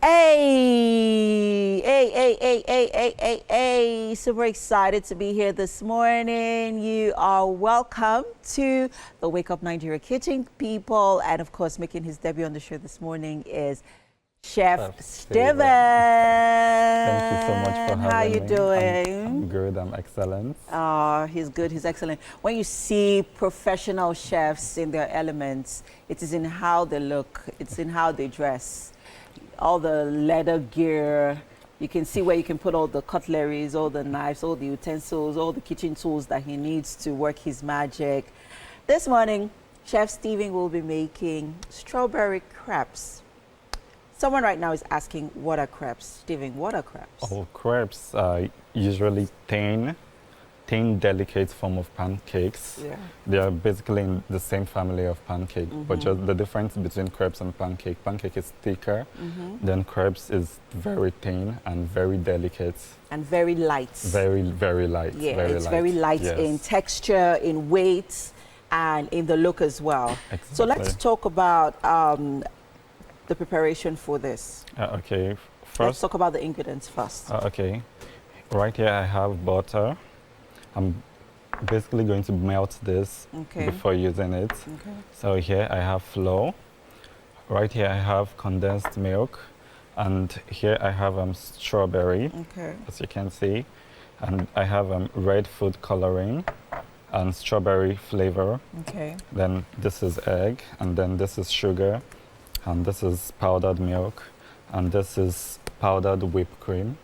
Hey. Super excited to be here this morning. You are welcome to the Wake Up Nigeria Kitchen, people. And of course, making his debut on the show this morning is Chef Steven. Thank you so much for having me. How you doing? I'm good, I'm excellent. He's good, he's excellent. When you see professional chefs in their elements, it is in how they look, it's in how they dress. All the leather gear, you can see where you can put all the cutleries, all the knives, all the utensils, all the kitchen tools that he needs to work his magic. This morning, Chef Steven will be making strawberry crepes. Someone right now is asking, what are crepes? Steven, what are crepes? Oh, crepes are usually thin, delicate form of pancakes. Yeah. They are basically in the same family of pancake, but just the difference between crepes and pancake is thicker, then crepes is very thin and very delicate. And very light. Very, very light. Yeah, very very light yes. in texture, in weight, and in the look as well. Exactly. So let's talk about the preparation for this. Okay, Let's talk about the ingredients first. Okay, right here I have butter. I'm basically going to melt this before using it. Okay. So here I have flour. Right here I have condensed milk. And here I have strawberry, as you can see. And I have red food coloring and strawberry flavor. Okay. Then this is egg, and then this is sugar, and this is powdered milk, and this is powdered whipped cream.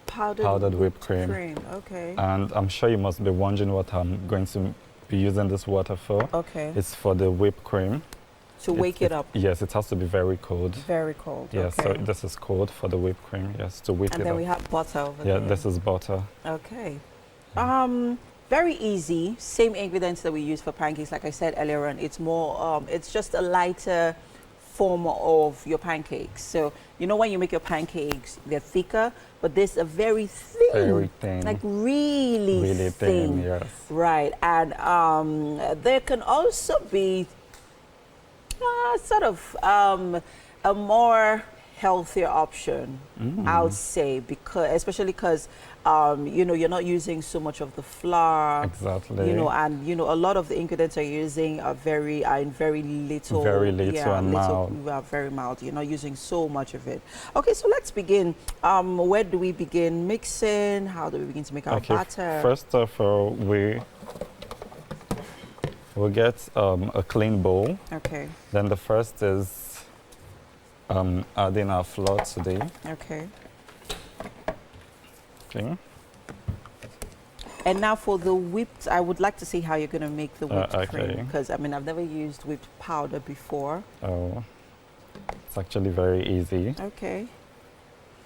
Powdered whipped cream. Okay. And I'm sure you must be wondering what I'm going to be using this water for. Okay. It's for the whipped cream. To wake it up. Yes, it has to be very cold. Very cold. Yes, so this is cold for the whipped cream. Yes, to whip it up. And then we have butter over there. Yeah, this is butter. Okay. Very easy. Same ingredients that we use for pancakes. Like I said earlier on, it's more. It's just a lighter form of your pancakes. So you know when you make your pancakes, they're thicker, but this is very thin. Very thin. Like really thin. Yes. Right, and there can also be sort of a more healthier option, I would say, especially because you know, you're not using so much of the flour. Exactly. You know, and you know, a lot of the ingredients you're using are in very little. Very little and mild. Very mild. You're not using so much of it. Okay, so let's begin. Where do we begin mixing? How do we begin to make our batter? First of all, we'll get a clean bowl. Okay. Then the first is adding our flour today. Okay. Okay. And now for the whipped, I would like to see how you're going to make the whipped cream, because I mean I've never used whipped powder before. Oh, it's actually very easy. Okay.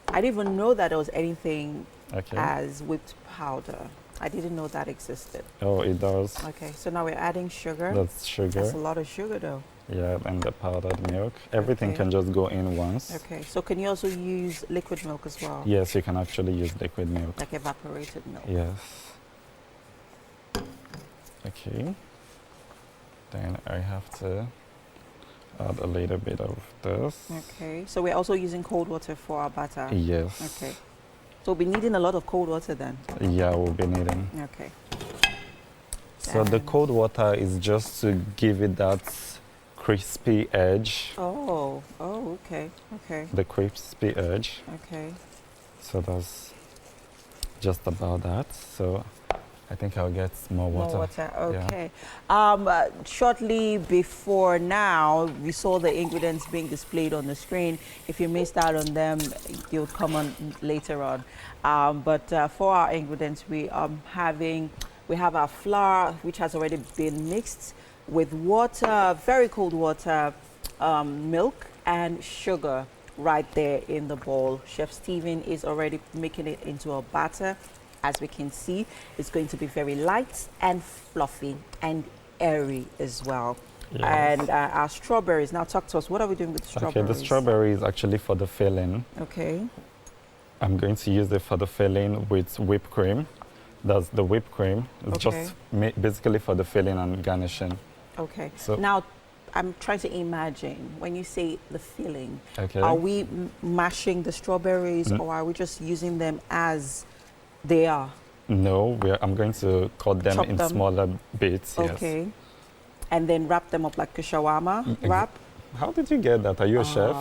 I didn't even know that there was anything as whipped powder. I didn't know that existed. Oh, it does. Okay, so now we're adding sugar. That's sugar. That's a lot of sugar though. Yeah, and the powdered milk. Everything can just go in once. Okay, so can you also use liquid milk as well? Yes, you can actually use liquid milk. Like evaporated milk? Yes. Okay. Then I have to add a little bit of this. Okay, so we're also using cold water for our batter? Yes. Okay. So we'll be needing a lot of cold water then? Yeah, we'll be needing. Okay. So the cold water is just to give it that crispy edge. Oh, okay. The crispy edge. Okay. So that's just about that. So I think I'll get more water. More water, okay. Yeah. Shortly before now, we saw the ingredients being displayed on the screen. If you missed out on them, they'll come on later on. But for our ingredients, we have our flour, which has already been mixed with water, very cold water, milk, and sugar right there in the bowl. Chef Steven is already making it into a batter. As we can see, it's going to be very light and fluffy and airy as well. Yes. And our strawberries, now talk to us, what are we doing with the strawberries? Okay, the strawberry is actually for the filling. Okay. I'm going to use it for the filling with whipped cream. That's the whipped cream. It's just basically for the filling and garnishing. Okay. So now, I'm trying to imagine when you say the filling. Okay. Are we mashing the strawberries or are we just using them as they are? No, I'm going to cut them in smaller bits. Okay. Yes. And then wrap them up like a shawarma wrap? How did you get that? Are you a chef?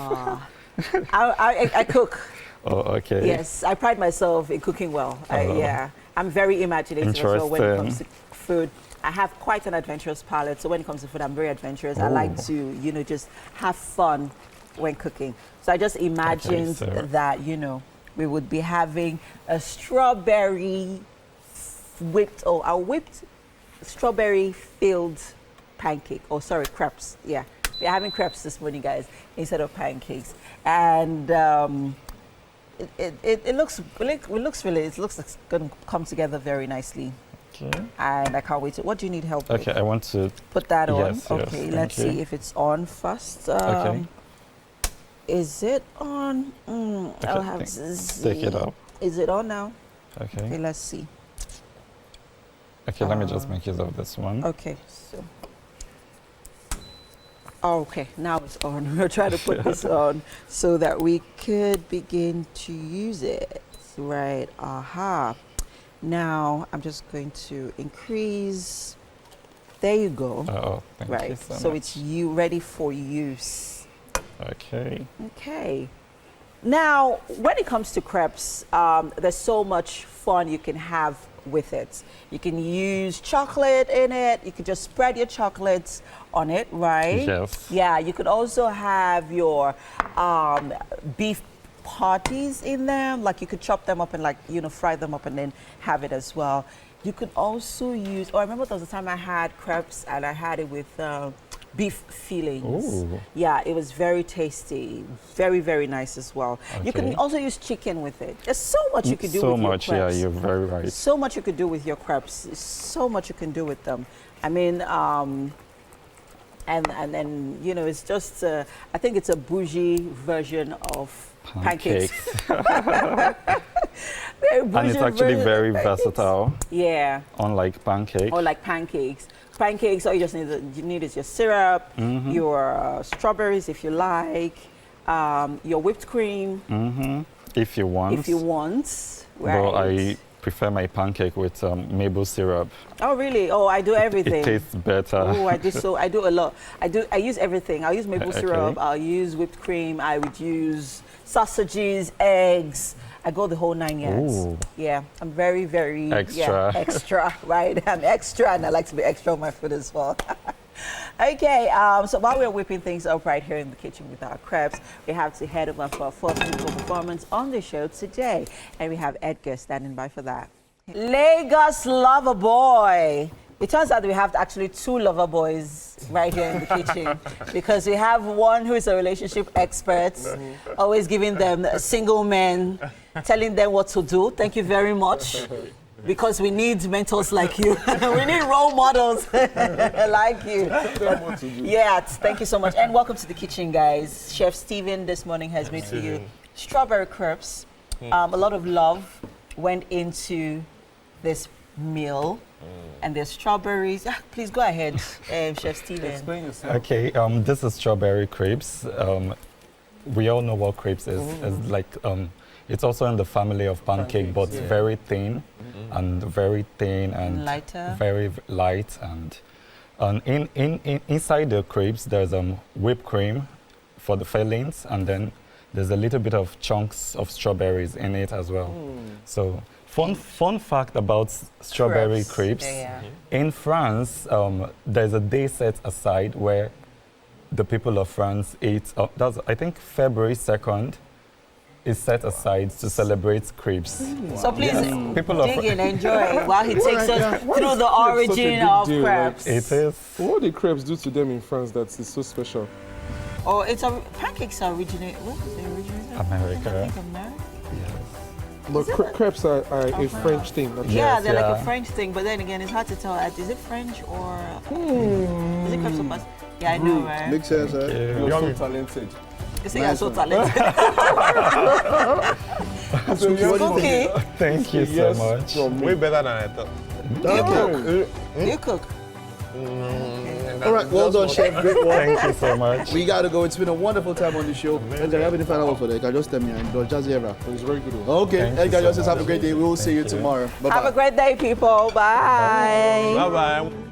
I cook. Oh, okay. Yes, I pride myself in cooking well. Yeah, I'm very imaginative as well when it comes to food. I have quite an adventurous palate, so when it comes to food, I'm very adventurous. I like to, you know, just have fun when cooking. So I just imagined that, you know, we would be having a strawberry whipped strawberry filled pancake. Oh, sorry, crepes. Yeah, we're having crepes this morning, guys, instead of pancakes. And it looks like it's going to come together very nicely. Okay. And I can't wait to. What do you need help with? Okay, I want to put that on. Yes, okay, yes, let's see if it's on first. Okay. Is it on? Okay, I'll have to see. Take it up. Is it on now? Okay. Okay, let's see. Okay, let me just make use of this one. Okay, so. Okay, now it's on. We'll try to put this on so that we could begin to use it. Right, aha. Now, I'm just going to increase. There you go. Oh, thank you so much. It's ready for use. Okay. Okay. Now, when it comes to crepes, there's so much fun you can have with it. You can use chocolate in it. You can just spread your chocolates on it, right? Yes. Yeah, you could also have your beef patties in them. Like you could chop them up and like, you know, fry them up and then have it as well. You could also use, I remember there was a time I had crepes and I had it with beef fillings. Ooh. Yeah, it was very tasty, very, very nice as well. Okay. You can also use chicken with it. There's so much you could do with your crepes. So much, yeah, you're very right. So much you could do with your crepes. So much you can do with them. I mean, and then, you know, it's just, I think it's a bougie version of pancakes. And it's actually very versatile. Yeah. Unlike pancakes. Or like pancakes. Pancakes, all you just need is your syrup, your strawberries if you like, your whipped cream. If you want. If you want. Right. Well, I prefer my pancake with maple syrup. Oh, really? Oh, I do everything. It tastes better. Oh, I do a lot. I use everything. I'll use maple syrup. I'll use whipped cream. I would use sausages, eggs. I go the whole 9 yards. Ooh. Yeah, I'm very, very extra. Yeah, extra, right? I'm extra, and I like to be extra on my food as well. Okay, so while we're whipping things up right here in the kitchen with our crepes, we have to head over for our first musical performance on the show today, and we have Edgar standing by for that. Lagos Lover Boy. It turns out we have actually two lover boys right here in the kitchen because we have one who is a relationship expert, always giving them single men, telling them what to do. Thank you very much. Because we need mentors like you. We need role models like you. Yeah, thank you so much. And welcome to the kitchen, guys. Chef Steven this morning has made for you strawberry crepes. A lot of love went into this meal. And there's strawberries. Please go ahead, Chef Steven. Explain yourself. Okay, this is strawberry crepes. We all know what crepes is. It's like it's also in the family of pancake, but very thin and lighter, very light. And inside the crepes, there's whipped cream for the fillings, and then there's a little bit of chunks of strawberries in it as well. So. Fun fact about strawberry crepes. In France, there's a day set aside where the people of France eat. That's, I think, February 2nd is set aside to celebrate crepes. So please dig in, enjoy while he takes us through the origin of crepes. It is. What do crepes do to them in France that is so special? Oh, pancakes originate. What is it originate? America. I think America. But crepes are a French thing. Yeah, they're like a French thing, but then again, it's hard to tell. Is it French or is it crepes or pasta? Yeah, I know, right? Makes sense, right? You're so talented. You say you're so talented. Okay. Thank you so much. Way better than I thought. Do you cook? All right, well done, chef. Great work. Thank you so much. We gotta go. It's been a wonderful time on the show. Edgar, you have any final word for that? You can just tell me. And Jazzy Ever. It was very good. Okay, Thank you Edgar, so just have a much. great day. We will see you Thank you. tomorrow. Bye-bye. Have a great day, people. Bye. Bye-bye.